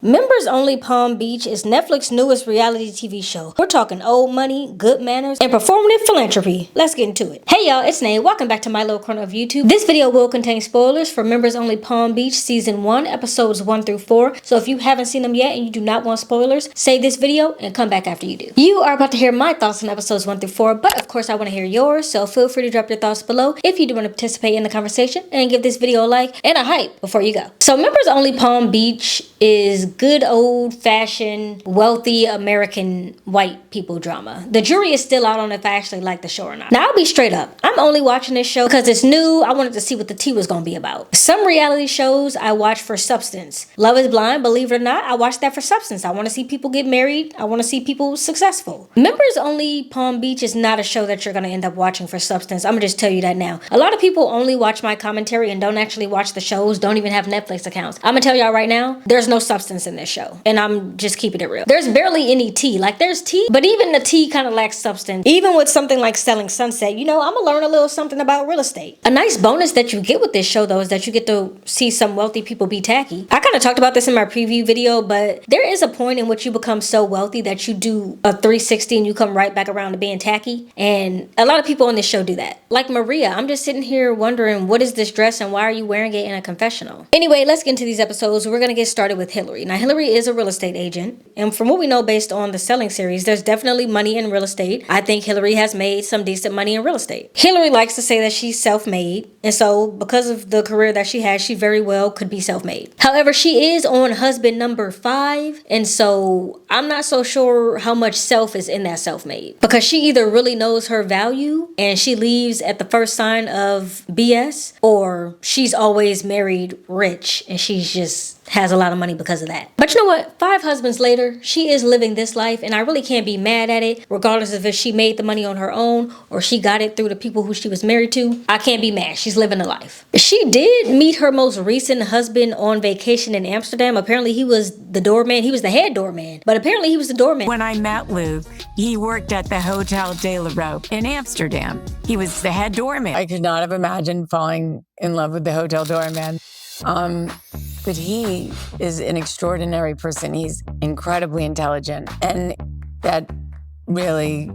Members Only Palm Beach is Netflix's newest reality TV show. We're talking old money, good manners, and performative philanthropy. Let's get into it. Hey y'all, it's Nate. Welcome back to my little corner of YouTube. This video will contain spoilers for Members Only Palm Beach Season 1, Episodes 1 through 4. So if you haven't seen them yet and you do not want spoilers, save this video and come back after you do. You are about to hear my thoughts on Episodes 1 through 4, but of course I want to hear yours, so feel free to drop your thoughts below if you do want to participate in the conversation, and give this video a like and a hype before you go. So Members Only Palm Beach is good old-fashioned, wealthy American white people drama. The jury is still out on if I actually like the show or not. Now, I'll be straight up. I'm only watching this show because it's new. I wanted to see what the tea was going to be about. Some reality shows I watch for substance. Love is Blind, believe it or not, I watch that for substance. I want to see people get married. I want to see people successful. Members Only Palm Beach is not a show that you're going to end up watching for substance. I'm going to just tell you that now. A lot of people only watch my commentary and don't actually watch the shows, don't even have Netflix accounts. I'm going to tell y'all right now, there's no substance in this show. And I'm just keeping it real. There's barely any tea. Like, there's tea, but even the tea kind of lacks substance. Even with something like Selling Sunset, you know, I'm gonna learn a little something about real estate. A nice bonus that you get with this show, though, is that you get to see some wealthy people be tacky. I kind of talked about this in my preview video, but there is a point in which you become so wealthy that you do a 360 and you come right back around to being tacky. And a lot of people on this show do that. Like Maria, I'm just sitting here wondering, what is this dress and why are you wearing it in a confessional? Anyway, let's get into these episodes. We're gonna get started with Hillary. Now, Hillary is a real estate agent, and from what we know based on the Selling series, there's definitely money in real estate. I think Hillary has made some decent money in real estate. Hillary likes to say that she's self-made, and so because of the career that she has, she very well could be self-made. However, she is on husband number 5, and so I'm not so sure how much self is in that self-made, because she either really knows her value and she leaves at the first sign of BS, or she's always married rich and she's just has a lot of money because of that. But you know what? 5 husbands later, she is living this life, and I really can't be mad at it, regardless of if she made the money on her own or she got it through the people who she was married to. I can't be mad. She's living a life. She did meet her most recent husband on vacation in Amsterdam. Apparently he was the doorman. He was the head doorman, but apparently he was the doorman. When I met Luke, he worked at the Hotel de la Rope in Amsterdam. He was the head doorman. I could not have imagined falling in love with the hotel doorman. But he is an extraordinary person. He's incredibly intelligent, and that really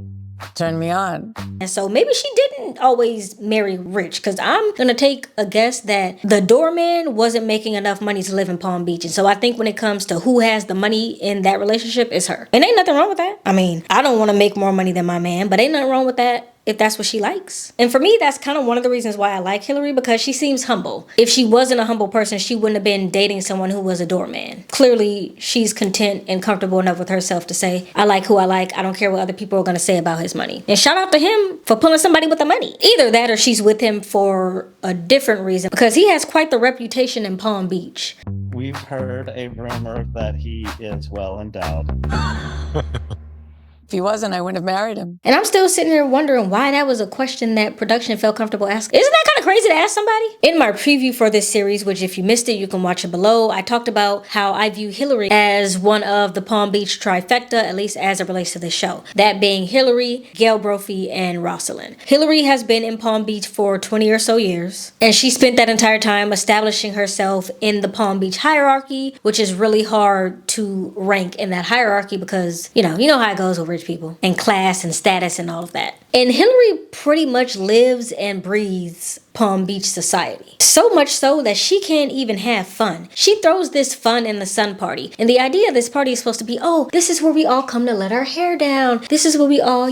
turned me on. And so maybe she didn't always marry rich, because I'm gonna take a guess that the doorman wasn't making enough money to live in Palm Beach. And so I think when it comes to who has the money in that relationship, it's her. And ain't nothing wrong with that. I mean, I don't want to make more money than my man, but ain't nothing wrong with that if that's what she likes. And for me, that's kind of one of the reasons why I like Hillary, because she seems humble. If she wasn't a humble person, she wouldn't have been dating someone who was a doorman. Clearly, she's content and comfortable enough with herself to say, I like who I like. I don't care what other people are going to say about his money. And shout out to him for pulling somebody with the money. Either that or she's with him for a different reason, because he has quite the reputation in Palm Beach. We've heard a rumor that he is well endowed. If he wasn't, I wouldn't have married him. And I'm still sitting here wondering why that was a question that production felt comfortable asking. Isn't that kind of crazy to ask somebody? In my preview for this series, which if you missed it, you can watch it below, I talked about how I view Hillary as one of the Palm Beach trifecta, at least as it relates to this show. That being Hillary, Gail Brophy, and Rosalind. Hillary has been in Palm Beach for 20 or so years, and she spent that entire time establishing herself in the Palm Beach hierarchy, which is really hard to rank in that hierarchy because, you know how it goes with rich people and class and status and all of that. And Hillary pretty much lives and breathes Palm Beach society. So much so that she can't even have fun. She throws this fun in the sun party. And the idea of this party is supposed to be, oh, this is where we all come to let our hair down. This is where we all,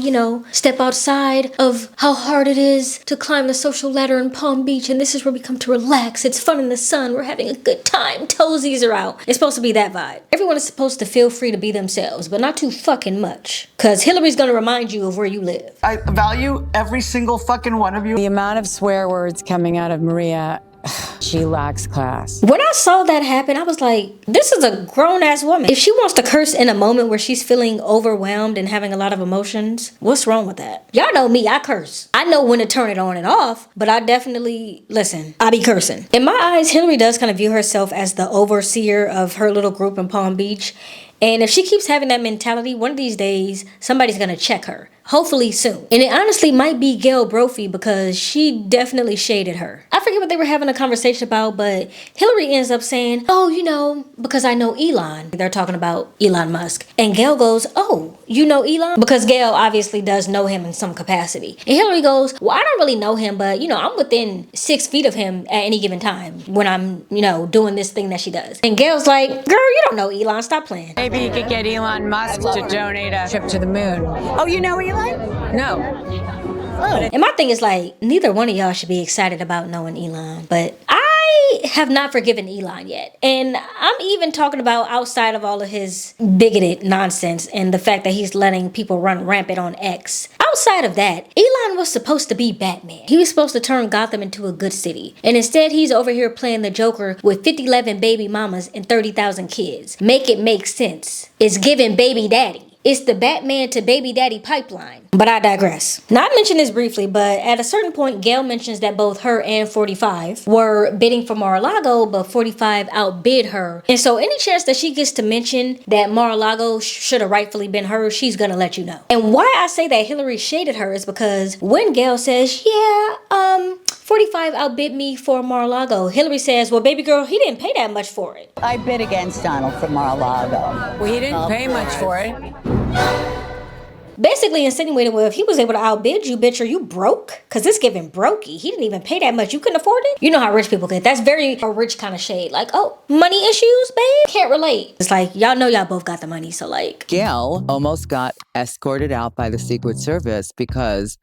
step outside of how hard it is to climb the social ladder in Palm Beach. And this is where we come to relax. It's fun in the sun. We're having a good time. Toesies are out. It's supposed to be that vibe. Everyone is supposed to feel free to be themselves, but not too fucking much. Because Hillary's gonna remind you of where you live. I value every single fucking one of you. The amount of swear words coming out of Maria, she lacks class. When I saw that happen, I was like, this is a grown-ass woman. If she wants to curse in a moment where she's feeling overwhelmed and having a lot of emotions, what's wrong with that? Y'all know me, I curse. I know when to turn it on and off, but I definitely, listen, I be cursing. In my eyes, Hillary does kind of view herself as the overseer of her little group in Palm Beach. And if she keeps having that mentality, one of these days, somebody's gonna check her. hopefully soon. And it honestly might be Gail Brophy because she definitely shaded her. I forget what they were having a conversation about, but Hillary ends up saying, oh, you know, because I know Elon. They're talking about Elon Musk. And Gail goes, oh, you know Elon? Because Gail obviously does know him in some capacity. And Hillary goes, well, I don't really know him, but, you know, I'm within 6 feet of him at any given time when I'm, you know, doing this thing that she does. And Gail's like, girl, you don't know Elon. Stop playing. Maybe you could get Elon Musk to donate a trip to the moon. Oh, you know Elon? No. And my thing is like, neither one of y'all should be excited about knowing Elon, but I have not forgiven Elon yet. And I'm even talking about outside of all of his bigoted nonsense and the fact that he's letting people run rampant on X. Outside of that, Elon was supposed to be Batman. He was supposed to turn Gotham into a good city. And instead, he's over here playing the Joker with 50-11 baby mamas and 30,000 kids. Make it make sense. It's giving baby daddy. It's the Batman to baby daddy pipeline. But I digress. Now, I mentioned this briefly, but at a certain point, Gail mentions that both her and 45 were bidding for Mar-a-Lago, but 45 outbid her. And so any chance that she gets to mention that Mar-a-Lago should have rightfully been hers, she's gonna let you know. And why I say that Hillary shaded her is because when Gail says, yeah, 45 outbid me for Mar-a-Lago, Hillary says, well, baby girl, he didn't pay that much for it. I bid against Donald for Mar-a-Lago. Well, he didn't pay much for it. Basically insinuating, well, if he was able to outbid you, bitch, are you broke? Because it's giving brokey. He didn't even pay that much. You couldn't afford it? You know how rich people get. That's very a rich kind of shade. Like, oh, money issues, babe? Can't relate. It's like, y'all know y'all both got the money, so like. Gail almost got escorted out by the Secret Service because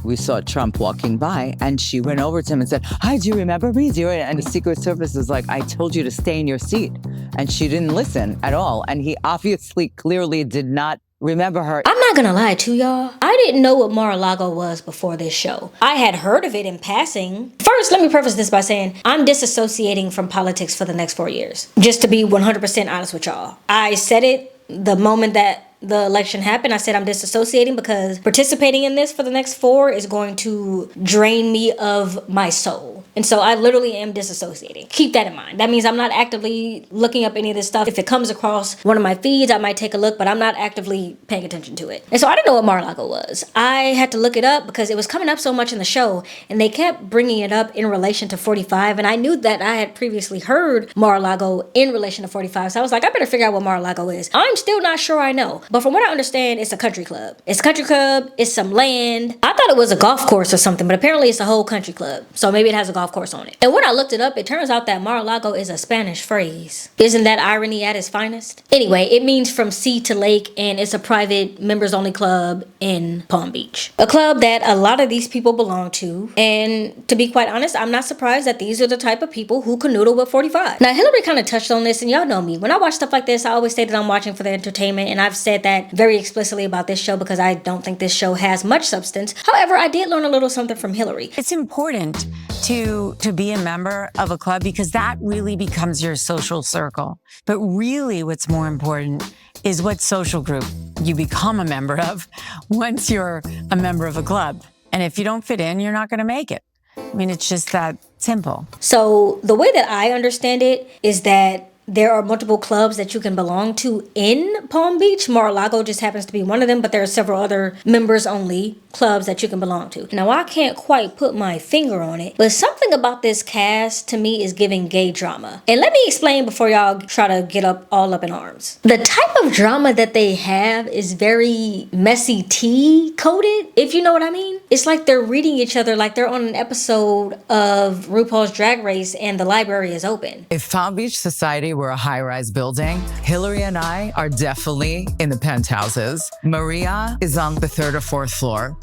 we saw Trump walking by and she went over to him and said, hi, do you remember me? And the Secret Service is like, I told you to stay in your seat. And she didn't listen at all. And he obviously clearly did not remember her. I'm not gonna lie to y'all. I didn't know what Mar-a-Lago was before this show. I had heard of it in passing. First, let me preface this by saying I'm disassociating from politics for the next 4 years. Just to be 100% honest with y'all. I said it the moment that the election happened. I said I'm disassociating because participating in this for the next 4 is going to drain me of my soul. And so I literally am disassociating. Keep that in mind. That means I'm not actively looking up any of this stuff. If it comes across one of my feeds, I might take a look, but I'm not actively paying attention to it. And so I didn't know what Mar-a-Lago was. I had to look it up because it was coming up so much in the show and they kept bringing it up in relation to 45. And I knew that I had previously heard Mar-a-Lago in relation to 45. So I was like, I better figure out what Mar-a-Lago is. I'm still not sure I know. But from what I understand, it's a country club. It's a country club. It's some land. I thought it was a golf course or something, but apparently it's a whole country club. So maybe it has a golf course on it. And when I looked it up, it turns out that Mar-a-Lago is a Spanish phrase. Isn't that irony at its finest? Anyway, it means from sea to lake, and it's a private members-only club in Palm Beach. A club that a lot of these people belong to. And to be quite honest, I'm not surprised that these are the type of people who canoodle with 45. Now, Hillary kind of touched on this, and y'all know me. When I watch stuff like this, I always say that I'm watching for the entertainment, and I've said that very explicitly about this show because I don't think this show has much substance. However, I did learn a little something from Hillary. It's important to be a member of a club because that really becomes your social circle. But really what's more important is what social group you become a member of once you're a member of a club. And if you don't fit in, you're not going to make it. I mean, it's just that simple. So the way that I understand it is that there are multiple clubs that you can belong to in Palm Beach. Mar-a-Lago just happens to be one of them, but there are several other members-only clubs that you can belong to. Now, I can't quite put my finger on it, but something about this cast to me is giving gay drama. And let me explain before y'all try to get all up in arms. The type of drama that they have is very messy tea coded, if you know what I mean. It's like they're reading each other like they're on an episode of RuPaul's Drag Race and the library is open. If Palm Beach Society were a high-rise building, Hillary and I are definitely in the penthouses. Maria is on the 3rd or 4th floor.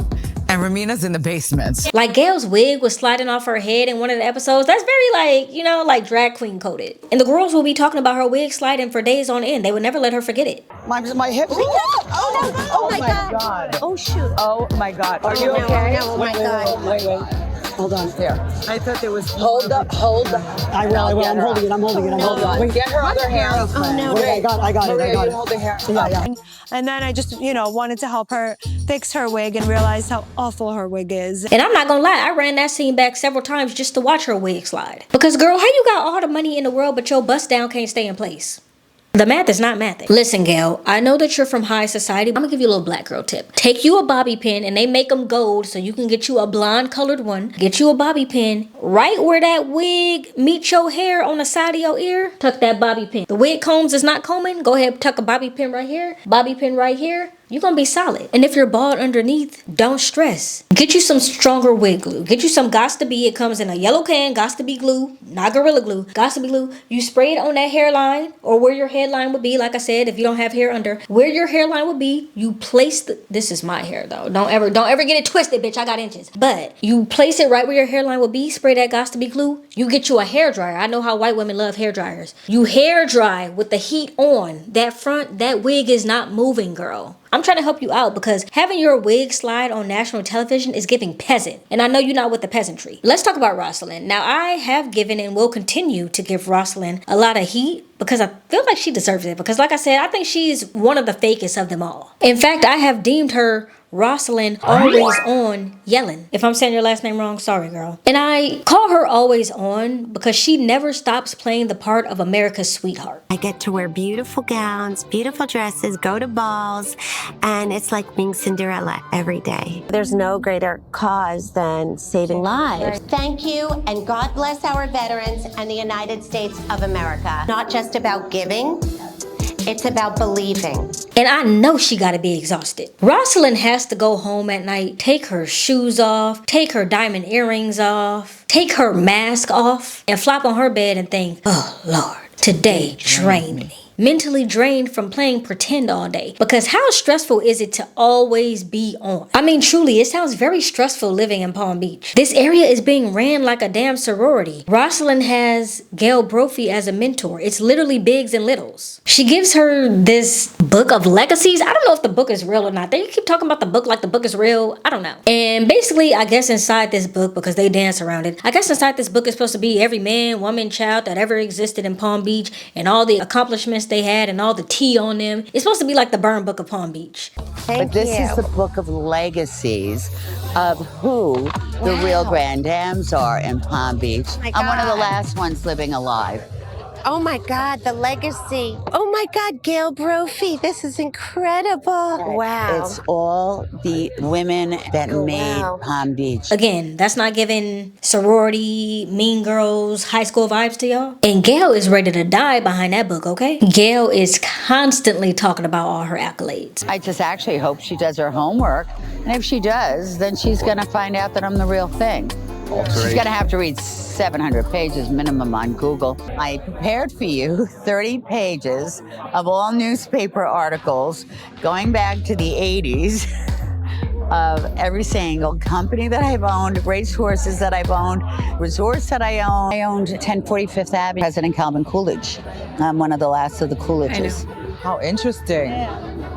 And Ramina's in the basement. Like Gail's wig was sliding off her head in one of the episodes. That's very like, you know, like drag queen coded. And the girls will be talking about her wig sliding for days on end. They would never let her forget it. My hips. Oh my God. Oh shoot. Oh my God. Are you okay? Oh my God. Wait. Hold on. Here. I thought there was... Hold up. I will. I'm holding it. Hold on. Wait. Get her other hair. Oh no. Wait, I got it. You hold the hair. Yeah. And then I just, wanted to help her fix her wig and realized how awful her wig is. And I'm not gonna lie, I ran that scene back several times just to watch her wig slide. Because girl, how you got all the money in the world but your bust down can't stay in place? The math is not mathing. Listen, Gail, I know that you're from high society. I'm gonna give you a little black girl tip. Take you a bobby pin, and they make them gold so you can get you a blonde colored one. Get you a bobby pin. Right where that wig meets your hair on the side of your ear, tuck that bobby pin. The wig combs is not combing, go ahead, tuck a bobby pin right here, bobby pin right here. You're gonna be solid. And if you're bald underneath, don't stress. Get you some stronger wig glue. Get you some Gots to Be. It comes in a yellow can, Gots to Be glue, not Gorilla Glue. Gots to Be glue. You spray it on that hairline or where your hairline would be. Like I said, if you don't have hair under, where your hairline would be, you place this is my hair though. Don't ever get it twisted, bitch. I got inches. But you place it right where your hairline would be, spray that Gots to Be glue. You get you a hair dryer. I know how white women love hair dryers. You hair dry with the heat on. That wig is not moving, girl. I'm trying to help you out because having your wig slide on national television is giving peasant. And I know you're not with the peasantry. Let's talk about Rosalind. Now, I have given and will continue to give Rosalind a lot of heat because I feel like she deserves it. Because like I said, I think she's one of the fakest of them all. In fact, I have deemed her Rosalind Always On Yellen. If I'm saying your last name wrong, sorry, girl. And I call her Always On because she never stops playing the part of America's sweetheart. I get to wear beautiful gowns, beautiful dresses, go to balls, and it's like being Cinderella every day. There's no greater cause than saving lives. Thank you, and God bless our veterans and the United States of America. Not just about giving, it's about believing. And I know she gotta be exhausted. Rosalind has to go home at night, take her shoes off, take her diamond earrings off, take her mask off, and flop on her bed and think, oh Lord, today drained me. Mentally drained from playing pretend all day. Because how stressful is it to always be on? I mean, truly, it sounds very stressful living in Palm Beach. This area is being ran like a damn sorority. Rosalind has Gail Brophy as a mentor. It's literally bigs and littles. She gives her this book of legacies. I don't know if the book is real or not. They keep talking about the book like the book is real. I don't know. And basically, I guess inside this book, because they dance around it, I guess inside this book is supposed to be every man, woman, child that ever existed in Palm Beach and all the accomplishments they had and all the tea on them. It's supposed to be like the burn book of Palm Beach. But this is the book of legacies of who the real grand dames are in Palm Beach. I'm one of the last ones living alive. Oh my God, the legacy. Oh my God, Gail Brophy, this is incredible. Wow. It's all the women that made Palm Beach. Again, that's not giving sorority, mean girls, high school vibes to y'all. And Gail is ready to die behind that book, okay? Gail is constantly talking about all her accolades. I just actually hope she does her homework. And if she does, then she's going to find out that I'm the real thing. She's going to have to read 700 pages minimum on Google. I prepared for you 30 pages of all newspaper articles going back to the 80s of every single company that I've owned, racehorses that I've owned, resorts that I owned. I owned 1040 Fifth Avenue, President Calvin Coolidge. I'm one of the last of the Coolidges. How interesting.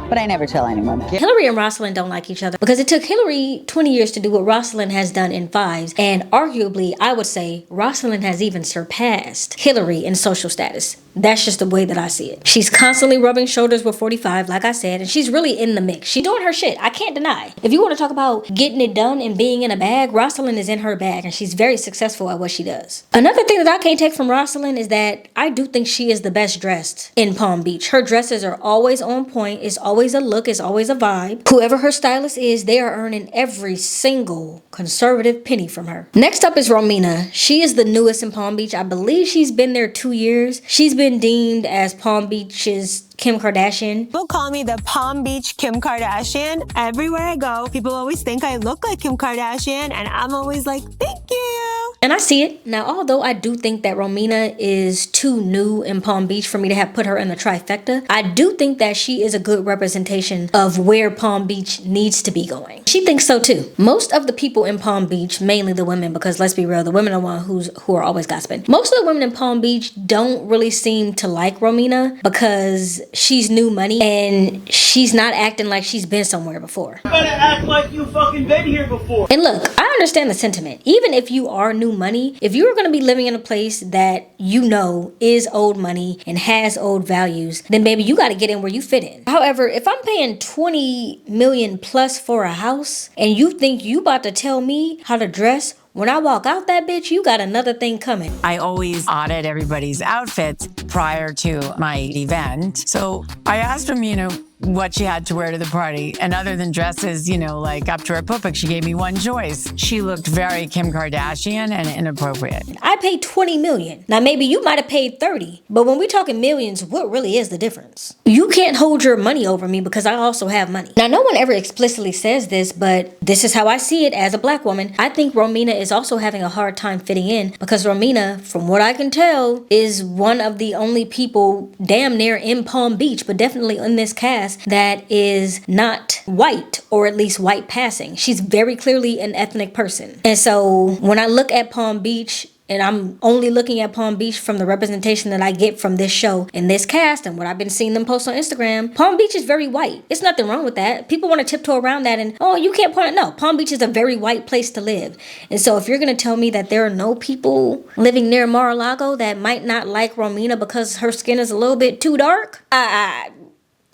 But I never tell anyone. Hillary and Rosalind don't like each other because it took Hillary 20 years to do what Rosalind has done in 5. And arguably, I would say Rosalind has even surpassed Hillary in social status. That's just the way that I see it. She's constantly rubbing shoulders with 45, like I said, and she's really in the mix. She's doing her shit. I can't deny. If you want to talk about getting it done and being in a bag, Rosalind is in her bag, and she's very successful at what she does. Another thing that I can't take from Rosalind is that I do think she is the best dressed in Palm Beach. Her dresses are always on point. It's always a look. It's always a vibe. Whoever her stylist is, they are earning every single conservative penny from her. Next up is Romina. She is the newest in Palm Beach. I believe she's been there 2 years. She's been deemed as Palm Beach's Kim Kardashian. People call me the Palm Beach Kim Kardashian. Everywhere I go, people always think I look like Kim Kardashian, and I'm always like, thank you. And I see it. Now, although I do think that Romina is too new in Palm Beach for me to have put her in the trifecta, I do think that she is a good representation of where Palm Beach needs to be going. She thinks so too. Most of the people in Palm Beach, mainly the women, because let's be real, the women are the ones who are always gossiping. Most of the women in Palm Beach don't really seem to like Romina because she's new money and she's not acting like she's been somewhere before. You better act like you fucking been here before. And look, I understand the sentiment. Even if you are new money, if you're going to be living in a place that you know is old money and has old values, then baby, you got to get in where you fit in. However, if I'm paying 20 million plus for a house and you think you about to tell me how to dress when I walk out that bitch, you got another thing coming. I always audit everybody's outfits prior to my event. So I asked Romina what she had to wear to the party. And other than dresses, like up to her pupuk, she gave me one choice. She looked very Kim Kardashian and inappropriate. I paid $20 million. Now maybe you might have paid 30, but when we're talking millions, what really is the difference? You can't hold your money over me because I also have money. Now no one ever explicitly says this, but this is how I see it as a black woman. I think Romina is also having a hard time fitting in because Romina, from what I can tell, is one of the only people damn near in Palm Beach, but definitely in this cast, that is not white, or at least white passing. She's very clearly an ethnic person. And so when I look at Palm Beach, and I'm only looking at Palm Beach from the representation that I get from this show and this cast and what I've been seeing them post on Instagram, Palm Beach is very white. It's nothing wrong with that. People want to tiptoe around that and, oh, you can't point it. No, Palm Beach is a very white place to live. And so if you're going to tell me that there are no people living near Mar-a-Lago that might not like Romina because her skin is a little bit too dark,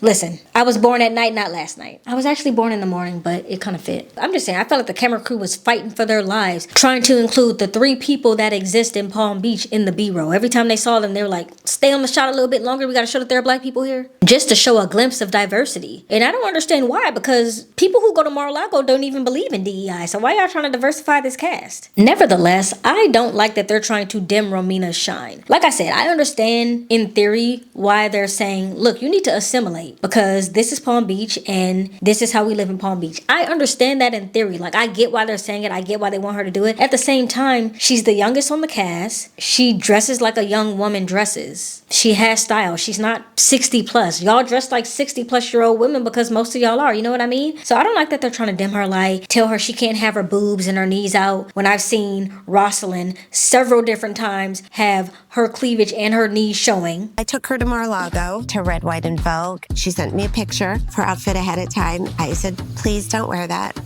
listen, I was born at night, not last night. I was actually born in the morning, but it kind of fit. I'm just saying, I felt like the camera crew was fighting for their lives, trying to include the 3 people that exist in Palm Beach in the B-roll. Every time they saw them, they were like, stay on the shot a little bit longer. We got to show that there are black people here. Just to show a glimpse of diversity. And I don't understand why, because people who go to Mar-a-Lago don't even believe in DEI. So why y'all trying to diversify this cast? Nevertheless, I don't like that they're trying to dim Romina's shine. Like I said, I understand in theory why they're saying, look, you need to assimilate. Because this is Palm Beach and this is how we live in Palm Beach. I understand that in theory. Like, I get why they're saying it. I get why they want her to do it. At the same time, she's the youngest on the cast. She dresses like a young woman dresses. She has style. She's not 60 plus. Y'all dress like 60 plus year old women because most of y'all are. You know what I mean? So I don't like that they're trying to dim her light. Tell her she can't have her boobs and her knees out. When I've seen Rosalind several different times have her cleavage and her knees showing. I took her to Mar-a-Lago to Red, White, and Vogue. She sent me a picture of her outfit ahead of time. I said, please don't wear that.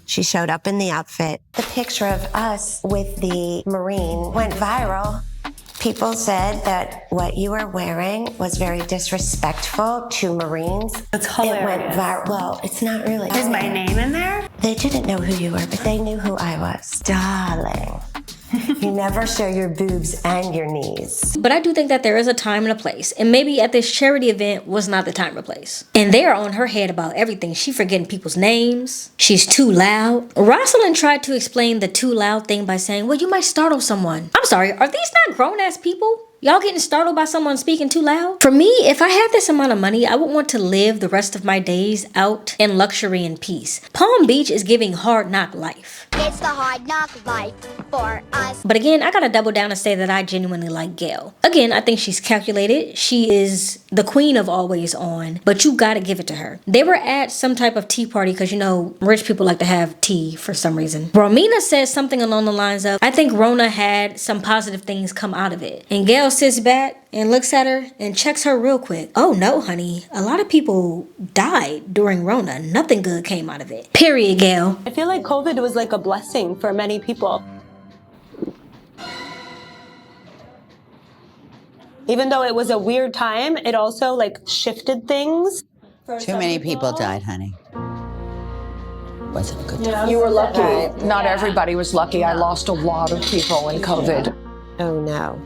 She showed up in the outfit. The picture of us with the Marine went viral. People said that what you were wearing was very disrespectful to Marines. It's hilarious. It went viral. Well, it's not really. Is my name in there? They didn't know who you were, but they knew who I was. Darling. You never show your boobs and your knees. But I do think that there is a time and a place. And maybe at this charity event was not the time or place. And they are on her head about everything. She forgetting people's names. She's too loud. Rosalind tried to explain the too loud thing by saying, well, you might startle someone. I'm sorry, are these not grown-ass people? Y'all getting startled by someone speaking too loud? For me, if I had this amount of money, I would want to live the rest of my days out in luxury and peace. Palm Beach is giving hard knock life. It's the hard knock life for us. But again, I gotta double down and say that I genuinely like Gail. Again, I think she's calculated. She is the queen of always on, but you gotta give it to her. They were at some type of tea party because, rich people like to have tea for some reason. Romina says something along the lines of, I think Rona had some positive things come out of it. And Gail sits back and looks at her and checks her real quick. Oh no, honey. A lot of people died during Rona. Nothing good came out of it. Period, Gail. I feel like COVID was like a blessing for many people. Even though it was a weird time, it also like shifted things. Too many people died, honey. Wasn't a good time. You were lucky. Right. Not everybody was lucky. I lost a lot of people in COVID. Oh no.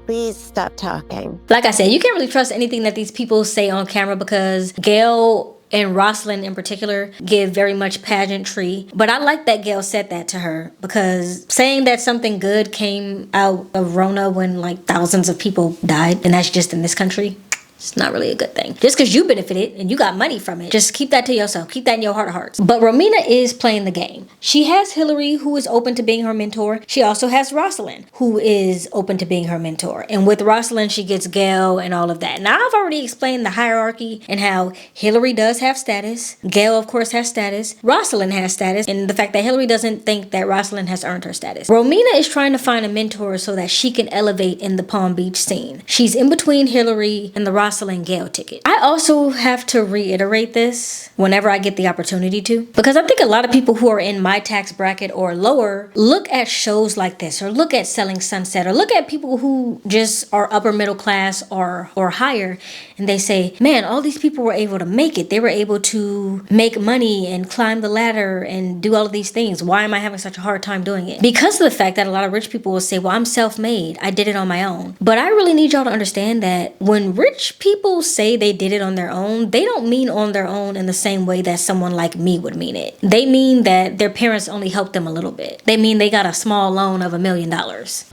Please stop talking. Like I said, you can't really trust anything that these people say on camera because Gail and Rosalind in particular give very much pageantry. But I like that Gail said that to her because saying that something good came out of Rona when like thousands of people died, and that's just in this country, it's not really a good thing. Just because you benefited and you got money from it, just keep that to yourself. Keep that in your heart of hearts. But Romina is playing the game. She has Hillary, who is open to being her mentor. She also has Rosalind, who is open to being her mentor. And with Rosalind, she gets Gail and all of that. Now, I've already explained the hierarchy and how Hillary does have status. Gail, of course, has status. Rosalind has status. And the fact that Hillary doesn't think that Rosalind has earned her status. Romina is trying to find a mentor so that she can elevate in the Palm Beach scene. She's in between Hillary and the Rosalind Fossil and Gale ticket. I also have to reiterate this whenever I get the opportunity to, because I think a lot of people who are in my tax bracket or lower look at shows like this, or look at Selling Sunset, or look at people who just are upper middle class or higher, and they say, man, all these people were able to make it. They were able to make money and climb the ladder and do all of these things. Why am I having such a hard time doing it? Because of the fact that a lot of rich people will say, well, I'm self-made. I did it on my own. But I really need y'all to understand that when rich people say they did it on their own, they don't mean on their own in the same way that someone like me would mean it. They mean that their parents only helped them a little bit. They mean they got a small loan of $1 million.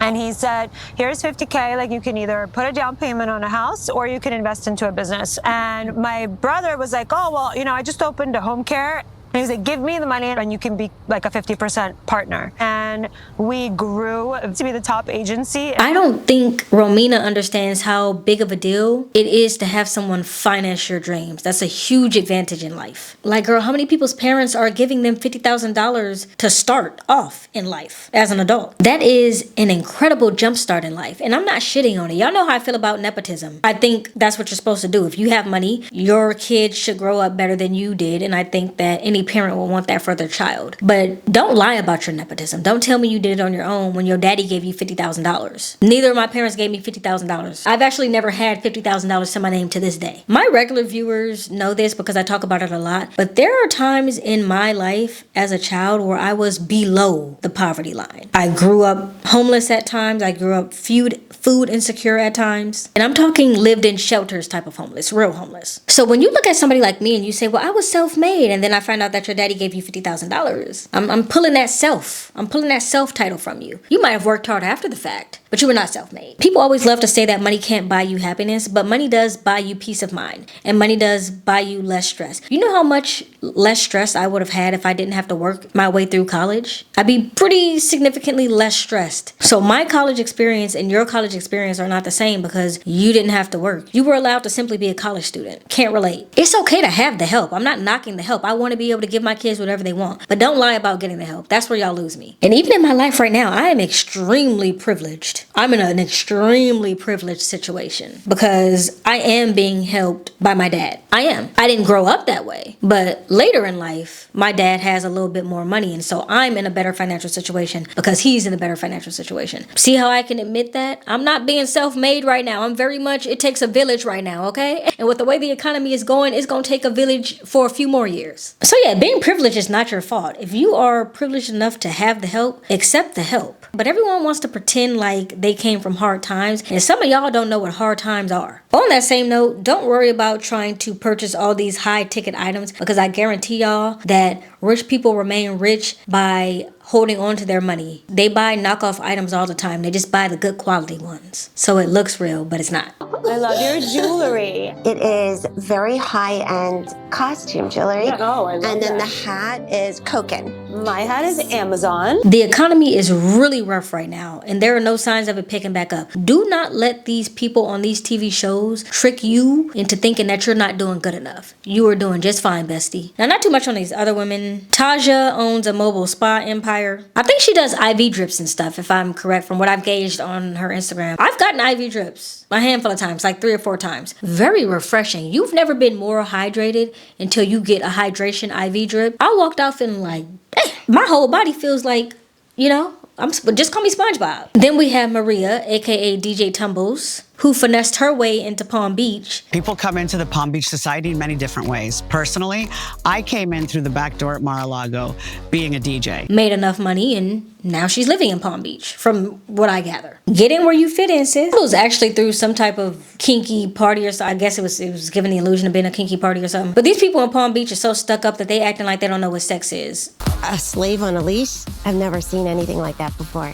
And he said, here's $50K, like you can either put a down payment on a house or you can invest into a business. And my brother was like, oh, well, I just opened a home care. And he was like, give me the money and you can be like a 50% partner. And we grew to be the top agency. I don't think Romina understands how big of a deal it is to have someone finance your dreams. That's a huge advantage in life. Like, girl, how many people's parents are giving them $50,000 to start off in life as an adult? That is an incredible jumpstart in life. And I'm not shitting on it. Y'all know how I feel about nepotism. I think that's what you're supposed to do. If you have money, your kids should grow up better than you did. And I think that any parent will want that for their child. But don't lie about your nepotism. Don't tell me you did it on your own when your daddy gave you $50,000. Neither of my parents gave me $50,000. I've actually never had $50,000 to my name to this day. My regular viewers know this because I talk about it a lot, but there are times in my life as a child where I was below the poverty line. I grew up homeless at times. I grew up food insecure at times. And I'm talking lived in shelters type of homeless, real homeless. So when you look at somebody like me and you say, well, I was self-made, and then I find out that your daddy gave you $50,000. I'm pulling that self. I'm pulling that self title from you. You might have worked hard after the fact, but you were not self-made. People always love to say that money can't buy you happiness, but money does buy you peace of mind, and money does buy you less stress. You know how much less stress I would have had if I didn't have to work my way through college? I'd be pretty significantly less stressed. So my college experience and your college experience are not the same because you didn't have to work. You were allowed to simply be a college student. Can't relate. It's okay to have the help. I'm not knocking the help. I want to be able to give my kids whatever they want, but don't lie about getting the help. That's where y'all lose me. And even in my life right now, I am extremely privileged. I'm in an extremely privileged situation because I am being helped by my dad. I am. I didn't grow up that way, but later in life, my dad has a little bit more money, and so I'm in a better financial situation because he's in a better financial situation. See how I can admit that? I'm not being self-made right now. I'm very much, it takes a village right now, okay? And with the way the economy is going, it's gonna take a village for a few more years. So yeah, being privileged is not your fault. If you are privileged enough to have the help, accept the help. But everyone wants to pretend like they came from hard times, and some of y'all don't know what hard times are. On that same note, don't worry about trying to purchase all these high ticket items because I guarantee y'all that rich people remain rich by holding on to their money. They buy knockoff items all the time. They just buy the good quality ones. So it looks real, but it's not. I love your jewelry. It is very high-end costume jewelry. Oh, I love And then that. the hat is Koken. My hat is Amazon. The economy is really rough right now, and there are no signs of it picking back up. Do not let these people on these TV shows trick you into thinking that you're not doing good enough. You are doing just fine, bestie. Now, not too much on these other women. Taja owns a mobile spa empire. I think she does IV drips and stuff, if I'm correct, from what I've gauged on her Instagram. I've gotten IV drips a handful of times, like 3 or 4 times. Very refreshing. You've never been more hydrated until you get a hydration IV drip. I walked out feeling like, hey, my whole body feels like, just call me SpongeBob. Then we have Maria, aka DJ Tumbles, who finessed her way into Palm Beach. People come into the Palm Beach Society in many different ways. Personally, I came in through the back door at Mar-a-Lago being a DJ. Made enough money, and now she's living in Palm Beach, from what I gather. Get in where you fit in, sis. It was actually through some type of kinky party or so. I guess it was giving the illusion of being a kinky party or something. But these people in Palm Beach are so stuck up that they acting like they don't know what sex is. A slave on a leash? I've never seen anything like that before.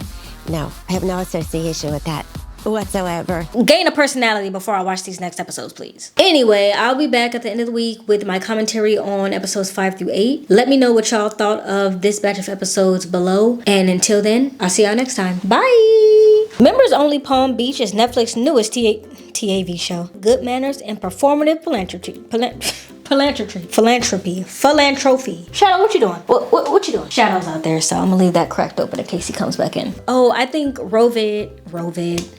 No, I have no association with that whatsoever. Gain a personality before I watch these next episodes, please. Anyway, I'll be back at the end of the week with my commentary on episodes 5 through 8. Let me know what y'all thought of this batch of episodes below. And until then, I'll see y'all next time. Bye! Members Only Palm Beach is Netflix's newest TAV show. Good manners and performative philanthropy. Shadow, what you doing? What you doing? Shadow's out there, so I'm gonna leave that cracked open in case he comes back in. Oh, I think Rovid